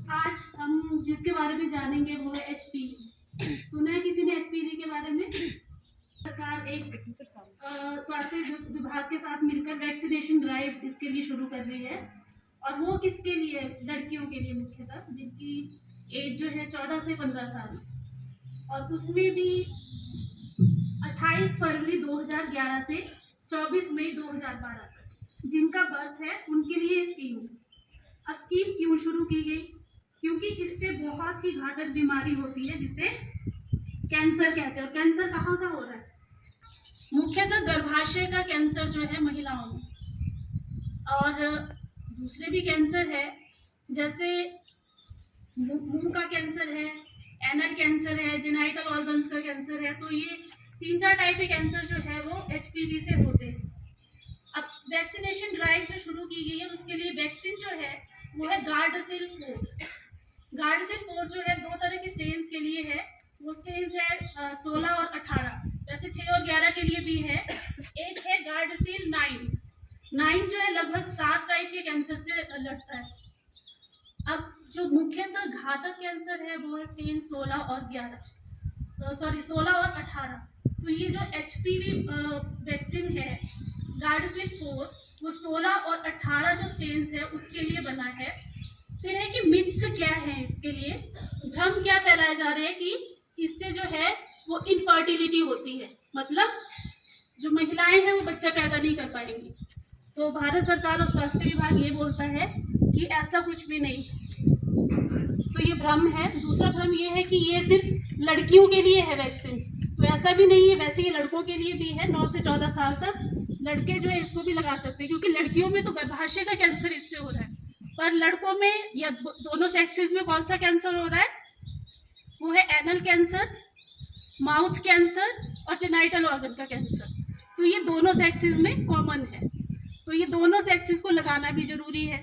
आज हम जिसके बारे में जानेंगे वो है एचपीवी। सुना है किसी ने एचपीवी के बारे में? सरकार एक स्वास्थ्य विभाग के साथ मिलकर वैक्सीनेशन ड्राइव इसके लिए शुरू कर रही है। और वो किसके लिए? लड़कियों के लिए मुख्यतः, जिनकी एज जो है 14 से 15 साल। और उसमें भी 28 फरवरी 2011 से 24 मई 2012 तक जिनका बर्थ है उनके लिए स्कीम। अब स्कीम क्यों शुरू की गई? क्योंकि इससे बहुत ही घातक बीमारी होती है जिसे कैंसर कहते हैं। और कैंसर कहाँ का हो रहा है? मुख्यतः गर्भाशय का कैंसर जो है महिलाओं में, और दूसरे भी कैंसर है, जैसे मुंह का कैंसर है, एनल कैंसर है, जेनाइटल ऑर्गन्स का कैंसर है। तो ये 3-4 टाइप के कैंसर जो है वो एचपीवी से होते हैं। अब वैक्सीनेशन ड्राइव जो शुरू की गई है उसके लिए वैक्सीन जो है वो है गार्डासिल 4। गार्डासिल 4 जो है 2 तरह की स्ट्रेन्स के लिए है। वो स्ट्रेन्स है 16 और 18, वैसे 6 और 11 के लिए भी है। एक है गार्डासिल 9 जो है लगभग 7 टाइप के कैंसर से लड़ता है। अब जो मुख्यतः घातक कैंसर है वो है स्टेन 16 और 18। तो ये जो एचपीवी वैक्सीन है गार्डासिल 4 वो 16 और 18 जो स्टेन्स है उसके लिए बना है। फिर है कि मिथ्स क्या है इसके लिए, भ्रम क्या फैलाए जा रहे हैं कि इससे जो है वो इनफर्टिलिटी होती है, मतलब जो महिलाएं हैं वो बच्चा पैदा नहीं कर पाएंगी। तो भारत सरकार और स्वास्थ्य विभाग ये बोलता है कि ऐसा कुछ भी नहीं। तो ये भ्रम है। दूसरा भ्रम ये है कि ये सिर्फ लड़कियों के लिए है वैक्सीन, तो ऐसा भी नहीं है। वैसे ये लड़कों के लिए भी है, 9 से 14 साल तक लड़के जो है इसको भी लगा सकते हैं, क्योंकि लड़कियों में तो गर्भाशय का कैंसर इससे हो रहा है, पर लड़कों में या दोनों सेक्सेस में कौन सा कैंसर हो रहा है? वो है एनल कैंसर, माउथ कैंसर और जेनाइटल ऑर्गन का कैंसर। तो ये दोनों सेक्सेस में कॉमन है, तो ये दोनों सेक्सेस को लगाना भी जरूरी है।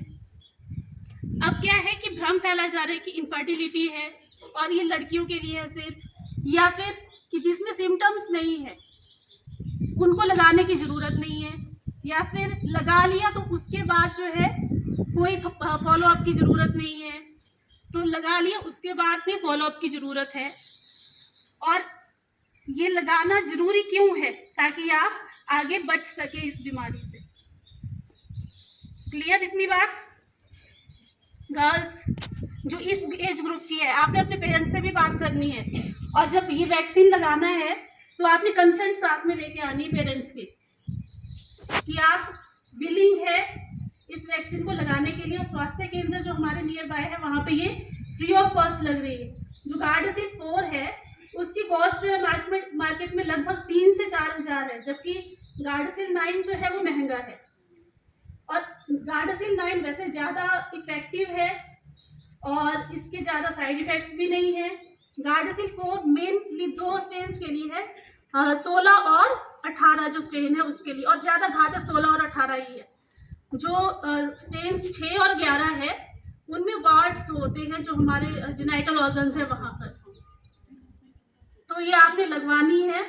अब क्या है कि भ्रम फैला जा रहा है कि इनफर्टिलिटी है और ये लड़कियों के लिए है सिर्फ, या फिर कि जिसमें सिम्टम्स नहीं है उनको लगाने की जरूरत नहीं है, या फिर लगा लिया तो उसके बाद जो है कोई फॉलो अप की जरूरत नहीं है, तो लगा लिया उसके बाद भी फॉलो अप की जरूरत है। और ये लगाना जरूरी क्यों है? ताकि आप आगे बच सके इस बीमारी से। क्लियर इतनी बात? गर्ल्स जो इस एज ग्रुप की है, आपने अपने पेरेंट्स से भी बात करनी है। और जब ये वैक्सीन लगाना है तो आपने कंसेंट साथ में लेके आनी है पेरेंट्स के, कि आप विलिंग है इस वैक्सीन को लगाने के लिए। और स्वास्थ्य केंद्र जो हमारे नियर बाय है वहाँ पे ये फ्री ऑफ कॉस्ट लग रही है। जो गार्डासिल 4 है उसकी कॉस्ट जो है मार्केट में लगभग 3 से 4 हज़ार है, जबकि गार्डासिल 9 जो है वो महंगा है। और गार्डासिल 9 वैसे ज़्यादा इफेक्टिव है और इसके ज़्यादा साइड इफेक्ट्स भी नहीं है। गार्डासिल 4 मेनली 2 स्ट्रेन्स के लिए है, 16 और 18 जो स्ट्रेन है उसके लिए, और ज़्यादा घातक 16 और 18 ही है। जो स्ट्रेन्स 6 और 11 है उनमें वार्ड्स होते हैं जो हमारे जेनाइटल ऑर्गन्स है वहाँ पर, तो ये आपने लगवानी है।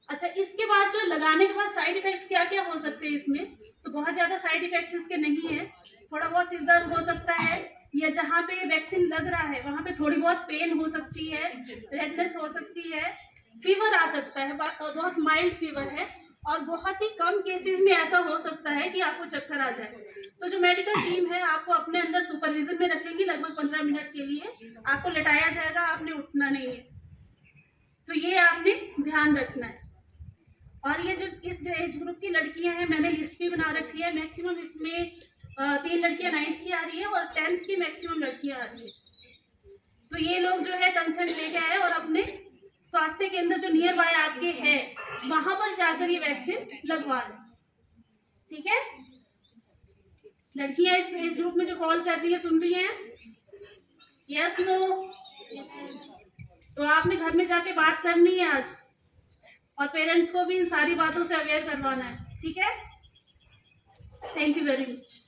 अच्छा, इसके बाद जो लगाने के बाद साइड इफेक्ट्स क्या क्या हो सकते हैं इसमें? तो बहुत ज़्यादा साइड इफेक्ट्स इसके नहीं है। थोड़ा बहुत सिर दर्द हो सकता है, या जहाँ पे वैक्सीन लग रहा है वहाँ पे थोड़ी बहुत पेन हो सकती है, रेडनेस हो सकती है, फीवर आ सकता है, बहुत माइल्ड फीवर है। और बहुत ही कम केसेस में ऐसा हो सकता है कि आपको चक्कर आ जाए। तो जो मेडिकल टीम है आपको अपने अंदर सुपरविजन में रखेगी लगभग 15 मिनट के लिए। आपको लेटाया जाएगा, आपने उठना नहीं है, तो ये आपने ध्यान रखना है। और ये जो इस एज ग्रुप की लड़कियां हैं मैंने लिस्ट भी बना रखी है। मैक्सिमम इसमें 3 लड़कियां 9th की आ रही है और 10th की मैक्सिमम लड़कियां आ रही है। तो ये लोग जो है कंसल्ट लेके आए और अपने स्वास्थ्य केंद्र जो नियर बाय आपके है वहां पर जाकर ये वैक्सीन लगवा लें। ठीक है? लड़कियां इस एज ग्रुप में जो कॉल कर रही है सुन रही हैं? Yes no? तो आपने घर में जाके बात करनी है आज, और पेरेंट्स को भी इन सारी बातों से अवेयर करवाना है। ठीक है? Thank you very much.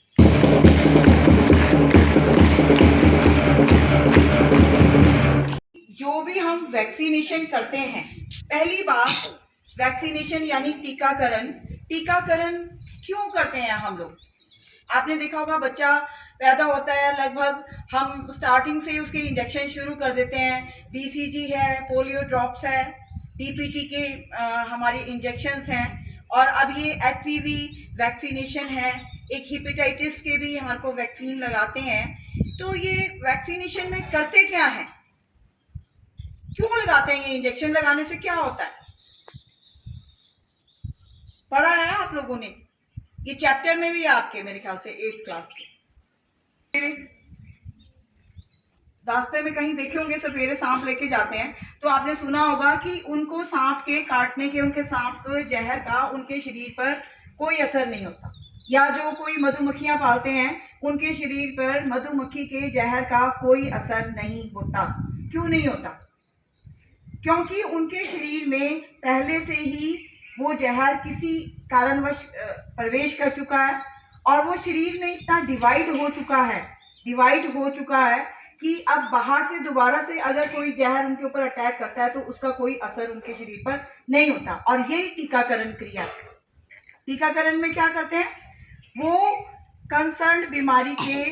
जो भी हम वैक्सीनेशन करते हैं, पहली बात वैक्सीनेशन यानी टीकाकरण। टीकाकरण क्यों करते हैं हम लोग? आपने देखा होगा बच्चा पैदा होता है, लगभग हम स्टार्टिंग से उसके इंजेक्शन शुरू कर देते हैं। BCG है, पोलियो ड्रॉप्स है, DPT के हमारे इंजेक्शंस हैं, और अब ये HPV वैक्सीनेशन है, एक हेपेटाइटिस के भी हमारे को वैक्सीन लगाते हैं। तो ये वैक्सीनेशन में करते क्या है, क्यों लगाते हैं, ये इंजेक्शन लगाने से क्या होता है, पढ़ा है आप लोगों ने? ये चैप्टर में भी है आपके, मेरे ख्याल से 8th क्लास के। रास्ते में कहीं देखे होंगे सपेरे सांप लेके जाते हैं, तो आपने सुना होगा कि उनको सांप के काटने के, उनके सांप के जहर का उनके शरीर पर कोई असर नहीं होता। या जो कोई मधुमक्खियां पालते हैं, उनके शरीर पर मधुमक्खी के जहर का कोई असर नहीं होता। क्यों नहीं होता? क्योंकि उनके शरीर में पहले से ही वो जहर किसी कारणवश प्रवेश कर चुका है, और वो शरीर में इतना डिवाइड हो चुका है कि अब बाहर से दोबारा से अगर कोई जहर उनके ऊपर अटैक करता है तो उसका कोई असर उनके शरीर पर नहीं होता। और यही टीकाकरण क्रिया है। टीकाकरण में क्या करते हैं, वो कंसर्न बीमारी के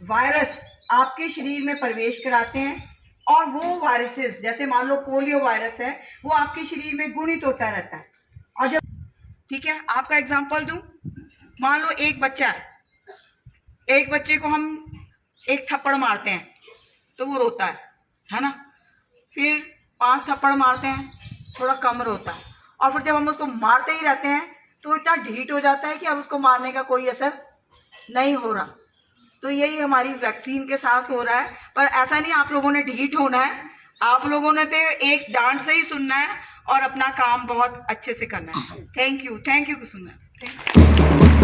वायरस आपके शरीर में प्रवेश कराते हैं, और वो वायरसेस, जैसे मान लो पोलियो वायरस है, वो आपके शरीर में गुणित होता रहता है। और जब, ठीक है, आपका एग्जांपल दूं, मान लो एक बच्चा है, एक बच्चे को हम एक थप्पड़ मारते हैं तो वो रोता है ना, फिर 5 थप्पड़ मारते हैं, थोड़ा कम रोता है, और फिर जब हम उसको मारते ही रहते हैं तो इतना ढीठ हो जाता है कि अब उसको मारने का कोई असर नहीं हो रहा। तो यही हमारी वैक्सीन के साथ हो रहा है। पर ऐसा नहीं आप लोगों ने ढीठ होना है, आप लोगों ने तो एक डांट से ही सुनना है और अपना काम बहुत अच्छे से करना है। थैंक यू सुनना।